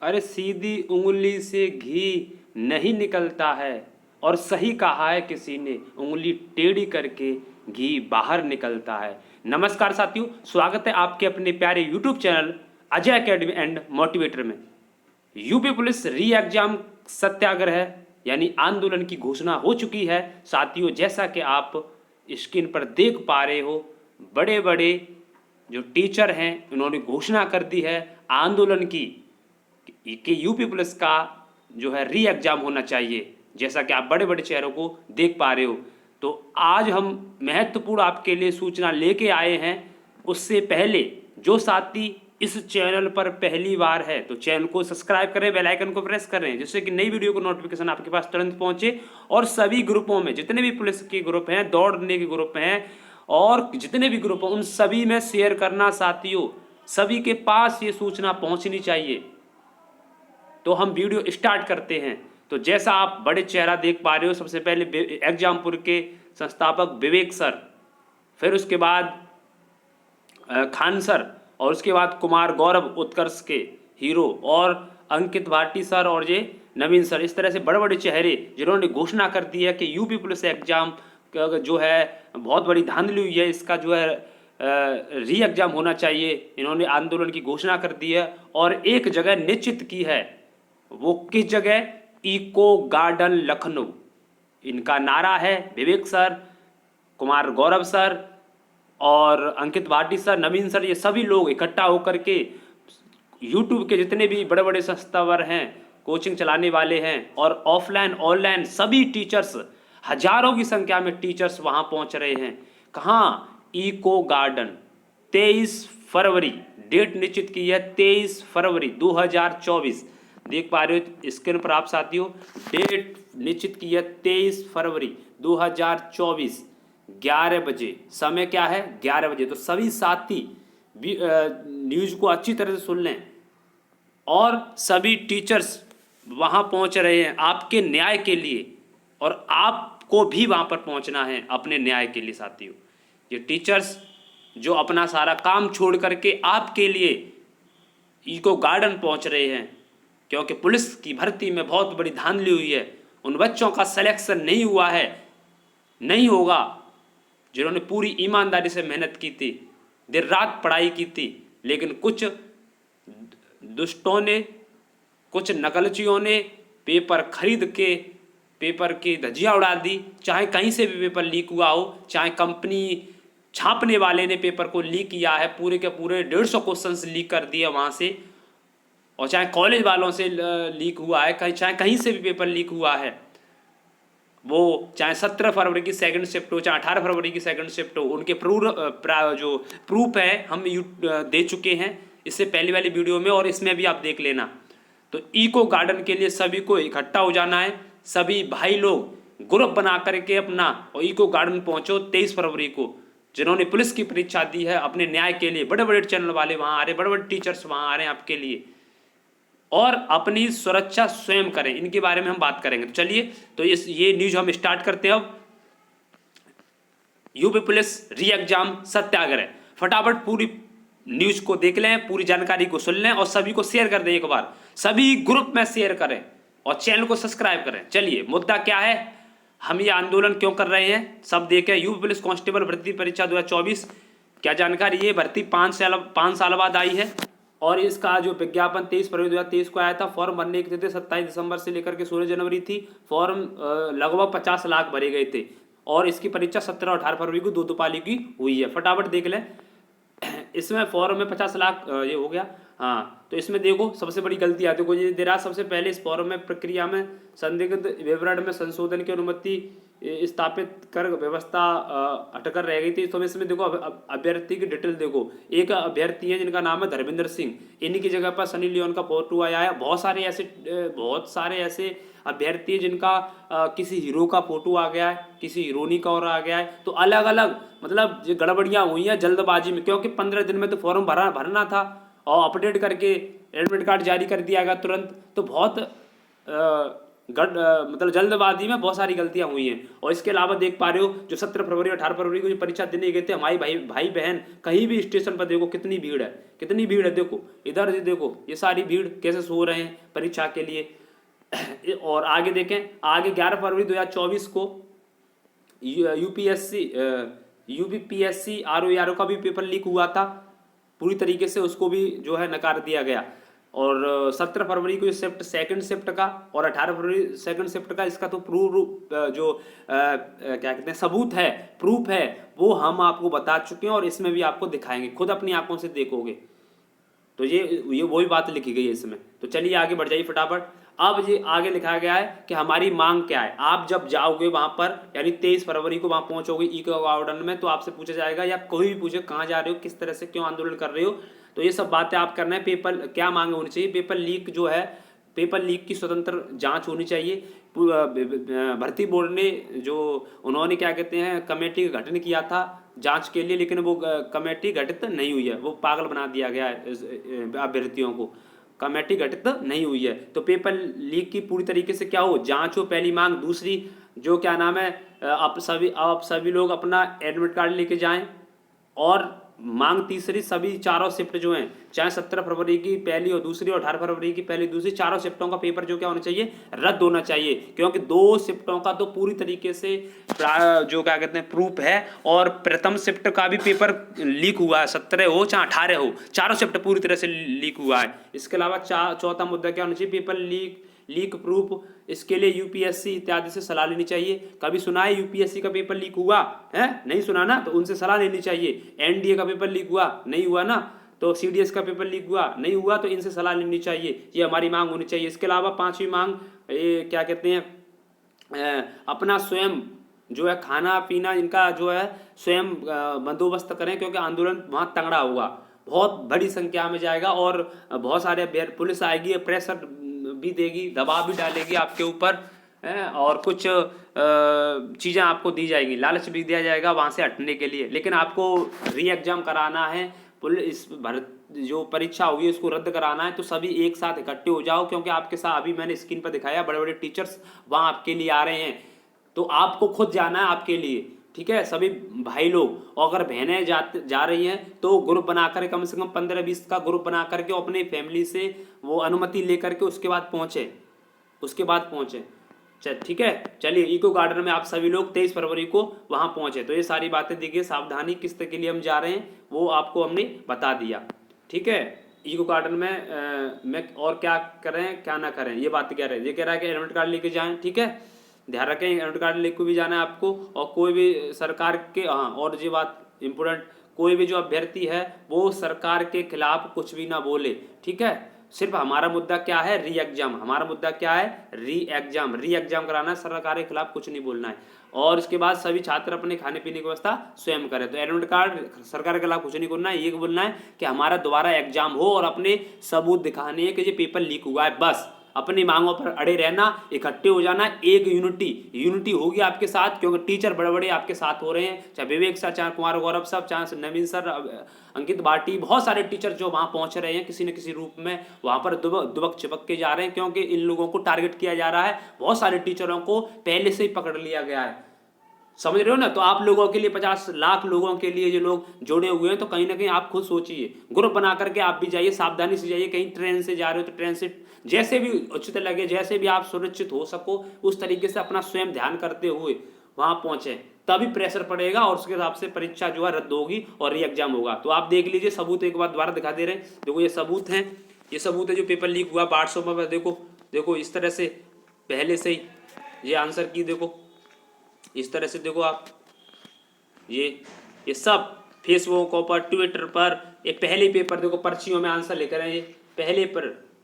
अरे सीधी उंगली से घी नहीं निकलता है, और सही कहा है किसी ने, उंगली टेढ़ी करके घी बाहर निकलता है। नमस्कार साथियों, स्वागत है आपके अपने प्यारे YouTube channel Ajay academy and motivator में। यूपी पुलिस री एग्जाम सत्याग्रह यानी आंदोलन की घोषणा हो चुकी है। साथियों, जैसा कि आप स्क्रीन पर देख पा रहे हो, बड़े बड़े जो टीचर हैं उन्होंने घोषणा कर दी है आंदोलन की कि यूपी पुलिस का जो है री एग्जाम होना चाहिए। जैसा कि आप बड़े बड़े चेहरों को देख पा रहे हो, तो आज हम महत्वपूर्ण आपके लिए सूचना लेके आए हैं। उससे पहले जो साथी इस चैनल पर पहली बार है तो चैनल को सब्सक्राइब करें, बेल आइकन को प्रेस करें, जिससे कि नई वीडियो को नोटिफिकेशन आपके पास तुरंत पहुंचे। और सभी ग्रुपों में, जितने भी पुलिस के ग्रुप हैं, दौड़ने के ग्रुप हैं और जितने भी ग्रुप हैं, उन सभी में शेयर करना साथियों। सभी के पास ये सूचना पहुंचनी चाहिए। तो हम वीडियो स्टार्ट करते हैं। तो जैसा आप बड़े चेहरा देख पा रहे हो, सबसे पहले एग्जामपुर के संस्थापक विवेक सर, फिर उसके बाद खान सर, और उसके बाद कुमार गौरव उत्कर्ष के हीरो, और अंकित भाटी सर, और ये नवीन सर। इस तरह से बड़े बड़े चेहरे जिन्होंने घोषणा कर दी है कि यूपी पुलिस एग्जाम जो है बहुत बड़ी धांधली हुई है, इसका जो है री एग्जाम होना चाहिए। इन्होंने आंदोलन की घोषणा कर दी है और एक जगह निश्चित की है। वो किस जगह? Eco garden Lucknow. इनका नारा है। विवेक सर, कुमार गौरव सर और अंकित भाटी सर, नवीन सर, ये सभी लोग इकट्ठा होकर के यूट्यूब के जितने भी बड़े बड़े संस्थावर हैं, कोचिंग चलाने वाले हैं, और ऑफलाइन ऑनलाइन सभी टीचर्स, हजारों की संख्या में टीचर्स वहां पहुंच रहे हैं। कहाँ? Eco garden. 23 फरवरी डेट निश्चित की है, 23 फरवरी 2024। देख पा रहे हो स्क्रीन पर आप साथियों, डेट निश्चित की है 23 फरवरी 2024, 11 बजे। समय क्या है? 11 बजे। तो सभी साथी न्यूज को अच्छी तरह से सुन लें, और सभी टीचर्स वहां पहुंच रहे हैं आपके न्याय के लिए, और आपको भी वहां पर पहुंचना है अपने न्याय के लिए साथियों। ये टीचर्स जो अपना सारा काम छोड़ करके आपके लिए इको गार्डन पहुंच रहे हैं, क्योंकि पुलिस की भर्ती में बहुत बड़ी धांधली हुई है। उन बच्चों का सिलेक्शन नहीं हुआ है, नहीं होगा, जिन्होंने पूरी ईमानदारी से मेहनत की थी, देर रात पढ़ाई की थी। लेकिन कुछ दुष्टों ने, कुछ नकलचियों ने पेपर खरीद के पेपर की धज्जियां उड़ा दी। चाहे कहीं से भी पेपर लीक हुआ हो, चाहे कंपनी छापने वाले ने पेपर को लीक किया है, पूरे के पूरे 150 क्वेश्चंस लीक कर दिए वहां से, और चाहे कॉलेज वालों से लीक हुआ है, चाहे कहीं से भी पेपर लीक हुआ है, वो चाहे 17 फरवरी की सेकंड शिफ्ट हो, चाहे 18 फरवरी की सेकंड शिफ्ट हो, उनके जो प्रूफ है हम दे चुके हैं इससे पहले वाली वीडियो में, और इसमें भी आप देख लेना। तो इको गार्डन के लिए सभी को इकट्ठा हो जाना है। सभी भाई लोग ग्रुप बना करके अपना और इको गार्डन पहुंचो 23 फरवरी को। जिन्होंने पुलिस की परीक्षा दी है अपने न्याय के लिए, बड़े बड़े चैनल वाले वहां आ रहे, बड़े बड़े टीचर्स वहां आ रहे हैं आपके लिए, और अपनी सुरक्षा स्वयं करें। इनके बारे में हम बात करेंगे। तो चलिए, तो ये न्यूज हम स्टार्ट करते हैं अब। यूपी पुलिस री एग्जाम सत्याग्रह। फटाफट पूरी न्यूज को देख लें, पूरी जानकारी को सुन लें, और सभी को शेयर कर दें। एक बार सभी ग्रुप में शेयर करें और चैनल को सब्सक्राइब करें। चलिए, मुद्दा क्या है, हम ये आंदोलन क्यों कर रहे हैं, सब देखें। यूपी पुलिस कांस्टेबल भर्ती परीक्षा 2024, क्या जानकारी? ये भर्ती 5 साल बाद आई है, और इसका जो विज्ञापन 23 फरवरी 2023 को आया था। फॉर्म भरने की तिथि 27 दिसंबर से लेकर के 16 जनवरी थी। फॉर्म लगभग 50 लाख भरे गए थे, और इसकी परीक्षा 17 और 18 फरवरी को दो पाली की हुई है। फटाफट देख लें। इसमें फॉर्म में 50 लाख ये हो गया। हाँ, तो इसमें देखो सबसे बड़ी गलती आती है, ये दे रहा सबसे पहले इस फॉर्म में प्रक्रिया में संदिग्ध विवरण में संशोधन की अनुमति स्थापित कर व्यवस्था अटकर रह गई थी। तो इसमें देखो अभ्यर्थी की डिटेल देखो। एक अभ्यर्थी है जिनका नाम है धर्मेंद्र सिंह, इन्हीं की जगह पर सनी लियोन का फोटो आया है। बहुत सारे ऐसे अभ्यर्थी है जिनका किसी हीरो का फोटो आ गया है, किसी हीरोइनी का और आ गया है। तो अलग अलग मतलब ये गड़बड़ियां हुई हैं जल्दबाजी में, क्योंकि 15 दिन में तो फॉर्म भरना था, और अपडेट करके एडमिट कार्ड जारी कर दिया गया तुरंत। तो बहुत मतलब जल्दबाजी में बहुत सारी गलतियां हुई हैं। और इसके अलावा देख पा रहे हो जो 17 फरवरी 18 फरवरी को जो परीक्षा देने गए थे हमारे भाई बहन, कहीं भी स्टेशन पर देखो कितनी भीड़ है, कितनी भीड़ है। देखो इधर से देखो, ये सारी भीड़ कैसे सो रहे हैं परीक्षा के लिए। और आगे देखें, आगे 11 फरवरी 2024 को यूपीपीएससी आरओ का भी पेपर लीक हुआ था, पूरी तरीके से उसको भी जो है नकार दिया गया। और 17 फरवरी को सेकंड शिफ्ट का और 18 फरवरी सेकंड शिफ्ट का, इसका तो क्या कहते हैं सबूत है, प्रूफ है, वो हम आपको बता चुके हैं और इसमें भी आपको दिखाएंगे, खुद अपनी आंखों से देखोगे। तो ये वही बात लिखी गई है इसमें। तो चलिए आगे बढ़ जाइए फटाफट। अब ये आगे लिखा गया है कि हमारी मांग क्या है। आप जब जाओगे वहां पर, यानी 23 फरवरी को वहां पहुंचोगे इको गार्डन में, तो आपसे पूछा जाएगा या कोई भी पूछे कहाँ जा रहे हो, किस तरह से, क्यों आंदोलन कर रहे हो, तो ये सब बातें आप करना है। पेपर क्या मांगे होनी चाहिए, पेपर लीक जो है, पेपर लीक की स्वतंत्र जांच होनी चाहिए। भर्ती बोर्ड ने जो उन्होंने क्या कहते हैं कमेटी का गठन किया था जांच के लिए, लेकिन वो कमेटी गठित नहीं हुई है, वो पागल बना दिया गया है अभ्यर्थियों को, कमेटी गठित नहीं हुई है। तो पेपर लीक की पूरी तरीके से क्या हो, जांच हो, पहली मांग। दूसरी जो क्या नाम है, आप सभी लोग अपना एडमिट कार्ड लेके जाएं। और मांग तीसरी, सभी चारों शिफ्ट जो हैं, चाहे 17 फरवरी की पहली और दूसरी और 18 फरवरी की पहली दूसरी, चारों शिफ्टों का पेपर जो क्या होना चाहिए, रद्द होना चाहिए। क्योंकि 2 शिफ्टों का तो पूरी तरीके से जो क्या कहते हैं प्रूफ है, और प्रथम शिफ्ट का भी पेपर लीक हुआ है, 17 हो चाहे 18 हो, चारों शिफ्ट पूरी तरह से लीक हुआ है। इसके अलावा चौथा मुद्दा क्या होना चाहिए, पेपर लीक प्रूफ, इसके लिए यूपीएससी इत्यादि से सलाह लेनी चाहिए। कभी सुना है यूपीएससी का पेपर लीक हुआ है? नहीं सुना ना, तो उनसे सलाह लेनी चाहिए। एनडीए का पेपर लीक हुआ, नहीं हुआ ना, तो सीडीएस का पेपर लीक हुआ, नहीं हुआ, तो इनसे सलाह लेनी चाहिए। ये हमारी मांग होनी चाहिए। इसके अलावा 5वीं मांग, ये क्या कहते हैं, अपना स्वयं जो है खाना पीना इनका जो है स्वयं बंदोबस्त करें, क्योंकि आंदोलन वहाँ तगड़ा होगा, बहुत बड़ी संख्या में जाएगा और बहुत सारे पुलिस आएगी, प्रेशर भी देगी, दबाव भी डालेगी आपके ऊपर, और कुछ चीज़ें आपको दी जाएगी, लालच भी दिया जाएगा वहाँ से हटने के लिए। लेकिन आपको री एग्जाम कराना है, पुलिस जो परीक्षा होगी उसको रद्द कराना है, तो सभी एक साथ इकट्ठे हो जाओ। क्योंकि आपके साथ अभी मैंने स्क्रीन पर दिखाया, बड़े बड़े टीचर्स वहाँ आपके लिए आ रहे हैं, तो आपको खुद जाना है आपके लिए, ठीक है सभी भाई लोग। और अगर बहनें जा रही हैं तो ग्रुप बनाकर, कम से कम 15-20 का ग्रुप बना करके अपनी फैमिली से वो अनुमति लेकर के उसके बाद पहुंचे। ठीक है, चलिए इको गार्डन में आप सभी लोग 23 फरवरी को वहां पहुंचे। तो ये सारी बातें देखिए, सावधानी किस तरह के लिए हम जा रहे हैं वो आपको हमने बता दिया, ठीक है। इको गार्डन में और क्या करें क्या ना करें, ये बात कह रहे हैं। ये कह रहा है कि एडमिट कार्ड लेके जाएं, ठीक है, ध्यान रखें एडमिट कार्ड लेके भी जाना है आपको। और कोई भी सरकार के, हाँ और ये बात इम्पोर्टेंट, कोई भी जो अभ्यर्थी है वो सरकार के खिलाफ कुछ भी ना बोले, ठीक है। सिर्फ हमारा मुद्दा क्या है, री एग्जाम, हमारा मुद्दा क्या है, री एग्जाम कराना है, सरकार के खिलाफ कुछ नहीं बोलना है। और इसके बाद सभी छात्र अपने खाने पीने की व्यवस्था स्वयं करें। तो एडमिट कार्ड, सरकार के खिलाफ कुछ नहीं बोलना है, ये बोलना है कि हमारा दोबारा एग्जाम हो और अपने सबूत दिखाने हैं कि ये पेपर लीक हुआ है, बस अपनी मांगों पर अड़े रहना, इकट्ठे हो जाना, एक यूनिटी होगी आपके साथ। क्योंकि टीचर बड़े बड़े आपके साथ हो रहे हैं, चाहे विवेक सर, चाहे कुमार गौरव साहब, चाहे नवीन सर, अंकित भाटी, बहुत सारे टीचर जो वहां पहुंच रहे हैं किसी न किसी रूप में, वहां पर दुबक चिपक के जा रहे हैं। क्योंकि इन लोगों को टारगेट किया जा रहा है, बहुत सारे टीचरों को पहले से ही पकड़ लिया गया है, समझ रहे हो ना। तो आप लोगों के लिए 50 लाख लोगों के लिए जो लोग जुड़े हुए हैं, तो कहीं ना कहीं आप खुद सोचिए, ग्रुप बना करके आप भी जाइए, सावधानी से जाइए। कहीं ट्रेन से जा रहे हो तो ट्रेन से जैसे भी उचित लगे, जैसे भी आप सुरक्षित हो सको उस तरीके से अपना स्वयं ध्यान करते हुए वहां पहुंचे, तभी प्रेशर पड़ेगा और उसके हिसाब से परीक्षा जो है रद्द होगी और री एग्जाम होगा। तो आप देख लीजिए सबूत, एक बार दोबारा दिखा दे रहे हैं, देखो ये सबूत है, ये सबूत है जो पेपर लीक हुआ व्हाट्सएप में। देखो इस तरह से पहले से ही ये आंसर की, देखो इस तरह से, देखो आप ये सब फेसबुक पर, ट्विटर पर, ये पहले पेपर देखो पर्चियों में आंसर लेकर आए, ये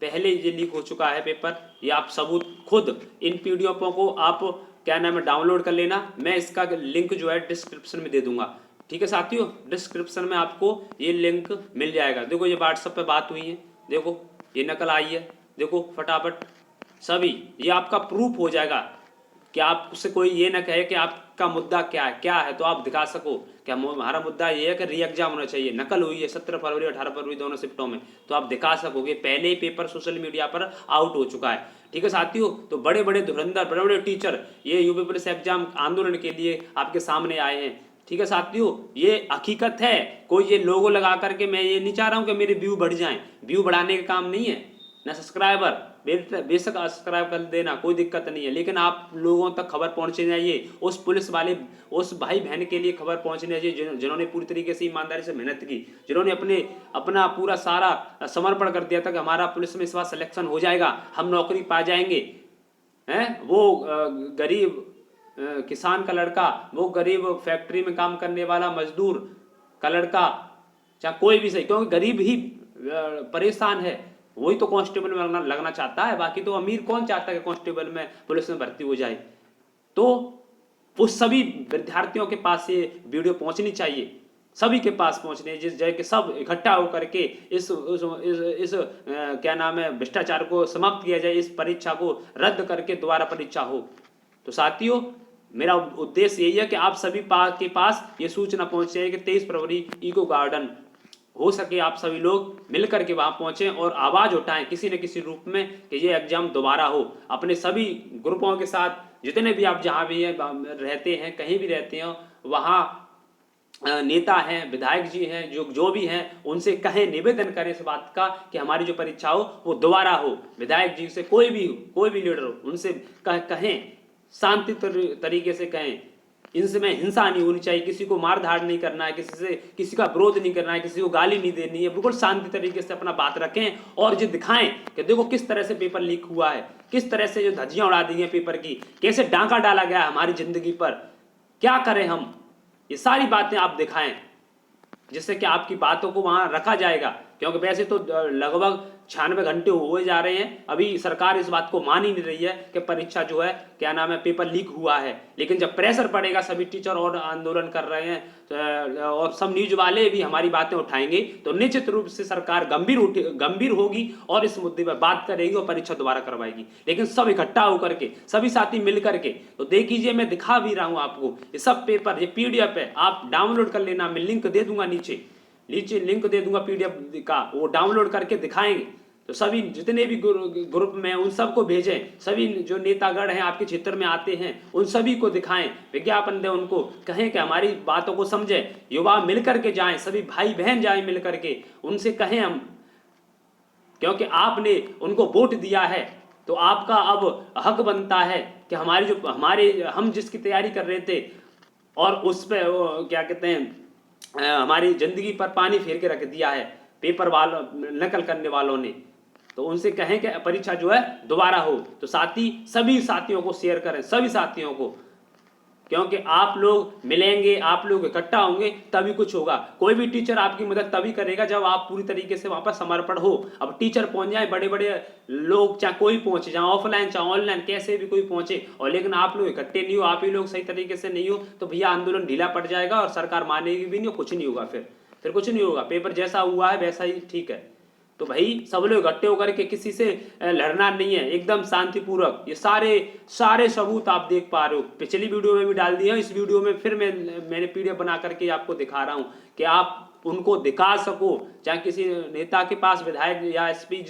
पहले ये लीक हो चुका है पेपर। ये आप सबूत खुद इन पीडीएफों को आप क्या नाम है डाउनलोड कर लेना, मैं इसका लिंक जो है डिस्क्रिप्शन में दे दूंगा, ठीक है साथियों। डिस्क्रिप्शन में आपको ये लिंक मिल जाएगा। देखो ये व्हाट्सएप पे बात हुई है, देखो ये नकल आई है, देखो फटाफट सभी, ये आपका प्रूफ हो जाएगा कि आपसे कोई ये ना कहे कि आपका मुद्दा क्या है, तो आप दिखा सको कि हमारा मुद्दा ये है कि री एग्जाम होना चाहिए, नकल हुई है 17 फरवरी 18 फरवरी दोनों शिफ्टों में, तो आप दिखा सकोगे। पहले ही पेपर सोशल मीडिया पर आउट हो चुका है, ठीक है साथियों। तो बड़े बड़े धुरंधर, बड़े बड़े टीचर ये यूपी पुलिस एग्जाम आंदोलन के लिए आपके सामने आए हैं। ठीक है साथियों, ये हकीकत है। कोई ये लोगो लगा करके, मैं ये नहीं चाह रहा हूँ कि मेरे व्यू बढ़ जाएं, व्यू बढ़ाने का काम नहीं है ना। सब्सक्राइबर बेशक सब्सक्राइब कर देना, कोई दिक्कत नहीं है, लेकिन आप लोगों तक खबर पहुंचनी चाहिए। उस पुलिस वाले, उस भाई बहन के लिए खबर पहुंचनी चाहिए जिन्होंने पूरी तरीके से ईमानदारी से मेहनत की, जिन्होंने अपना पूरा सारा समर्पण कर दिया था कि हमारा पुलिस में इस बार सिलेक्शन हो जाएगा, हम नौकरी पा जाएंगे। हैं वो गरीब किसान का लड़का, वो गरीब फैक्ट्री में काम करने वाला मजदूर का लड़का, चाहे कोई भी सही, क्योंकि गरीब ही परेशान है, वही तो कांस्टेबल में लगना चाहता है। बाकी तो अमीर कौन चाहता है कि कांस्टेबल में पुलिस में भर्ती हो जाए। तो उस सभी विद्यार्थियों के पास ये वीडियो पहुंचनी चाहिए, सभी के पास पहुंचने, जिस जगह के सब इकट्ठा होकर के इस क्या नाम है, भ्रष्टाचार को समाप्त किया जाए, इस परीक्षा को रद्द करके दोबारा परीक्षा हो। तो साथियों, मेरा उद्देश्य यही है कि आप सभी के पास ये सूचना पहुंचे कि 23 फरवरी इको गार्डन, हो सके आप सभी लोग मिलकर के वहां पहुंचे और आवाज उठाएं किसी न किसी रूप में कि ये एग्जाम दोबारा हो। अपने सभी ग्रुपों के साथ, जितने भी आप जहां भी रहते हैं, कहीं भी रहते हो, वहां नेता हैं, विधायक जी हैं, जो भी हैं, उनसे कहें, निवेदन करें इस बात का कि हमारी जो परीक्षा हो वो दोबारा हो। विधायक जी से कोई भी लीडर हो, उनसे कहें, शांति तरीके से कहें, इनसे हिंसा नहीं होनी चाहिए, किसी को मार धाड़ नहीं करना है, किसी का विरोध नहीं करना है, किसी को गाली नहीं देनी है, बिल्कुल शांति तरीके से अपना बात रखें और जो दिखाएं कि देखो किस तरह से पेपर लीक हुआ है, किस तरह से जो धज्जियां उड़ा दी हैं पेपर की, कैसे डांका डाला गया है हमारी जिंदगी पर, क्या करें हम, ये सारी बातें आप दिखाएं, जिससे कि आपकी बातों को वहां रखा जाएगा। क्योंकि वैसे तो लगभग 96 घंटे हुए जा रहे हैं, अभी सरकार इस बात को मान ही नहीं रही है कि परीक्षा जो है, क्या नाम है, पेपर लीक हुआ है। लेकिन जब प्रेशर पड़ेगा, सभी टीचर और आंदोलन कर रहे हैं और सब न्यूज वाले भी हमारी बातें उठाएंगे, तो निश्चित रूप से सरकार गंभीर होगी और इस मुद्दे पर बात करेगी और परीक्षा दोबारा करवाएगी। लेकिन सब इकट्ठा होकर के, सभी साथी मिल करके, तो देख लीजिए, मैं दिखा भी रहा हूं आपको, ये सब पेपर, ये PDF है, आप डाउनलोड कर लेना, मैं लिंक दे दूंगा, नीचे लिंक दे दूंगा PDF का, वो डाउनलोड करके दिखाएंगे। तो सभी जितने भी ग्रुप में उन सबको भेजें, सभी जो नेतागण हैं आपके क्षेत्र में आते हैं, उन सभी को दिखाएं, विज्ञापन दें, उनको कहें कि हमारी बातों को समझें। युवा मिलकर के जाएं, सभी भाई बहन जाएं मिलकर के, उनसे कहें हम, क्योंकि आपने उनको वोट दिया है, तो आपका अब हक बनता है कि हम जिसकी तैयारी कर रहे थे और उस पर क्या कहते हैं, हमारी जिंदगी पर पानी फेर के रख दिया है पेपर वालों, नकल करने वालों ने, तो उनसे कहें कि परीक्षा जो है दोबारा हो। तो सभी साथियों को शेयर करें, सभी साथियों को, क्योंकि आप लोग मिलेंगे, आप लोग इकट्ठा होंगे, तभी कुछ होगा। कोई भी टीचर आपकी मदद तभी करेगा जब आप पूरी तरीके से वहां पर समर्पण हो। अब टीचर पहुंच जाए, बड़े बड़े लोग, चाहे कोई पहुंचे, चाहे ऑफलाइन चाहे ऑनलाइन, कैसे भी कोई पहुंचे, और लेकिन आप लोग इकट्ठे नहीं हो, आप ही लोग सही तरीके से नहीं हो, तो भैया आंदोलन ढीला पड़ जाएगा और सरकार मानेगी भी नहीं, कुछ नहीं होगा, फिर कुछ नहीं होगा। पेपर जैसा हुआ है वैसा ही ठीक है। तो भाई सब लोग इकट्ठे होकर के, किसी से लड़ना नहीं है, एकदम शांतिपूर्वक। ये सारे सबूत आप देख पा रहे हो, पिछली वीडियो में भी डाल दिया, इस वीडियो में फिर मैंने PDF बना करके आपको दिखा रहा हूँ कि आप उनको दिखा सको, चाहे किसी नेता के पास, विधायक या SP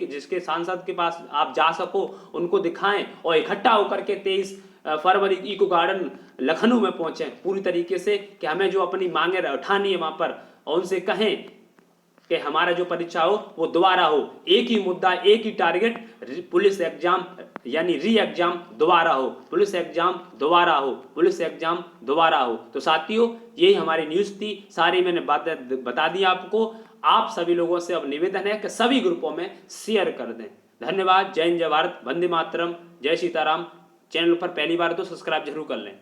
जिसके सांसद के पास आप जा सको, उनको दिखाएं और इकट्ठा होकर के 23 फरवरी इको गार्डन लखनऊ में पहुंचे पूरी तरीके से, कि हमें जो अपनी मांगे उठानी है वहां पर, और उनसे कहें कि हमारा जो परीक्षा हो वो दोबारा हो। एक ही मुद्दा, एक ही टारगेट, पुलिस एग्जाम यानी री एग्जाम दोबारा हो, पुलिस एग्जाम दोबारा हो, पुलिस एग्जाम दोबारा हो। तो साथियों, यही हमारी न्यूज़ थी, सारी मैंने बातें बता दी आपको। आप सभी लोगों से अब निवेदन है कि सभी ग्रुपों में शेयर कर दें। धन्यवाद। जय हिंद, जय भारत, वंदे मातरम, जय सीताराम। चैनल पर पहली बार तो सब्सक्राइब जरूर कर लें।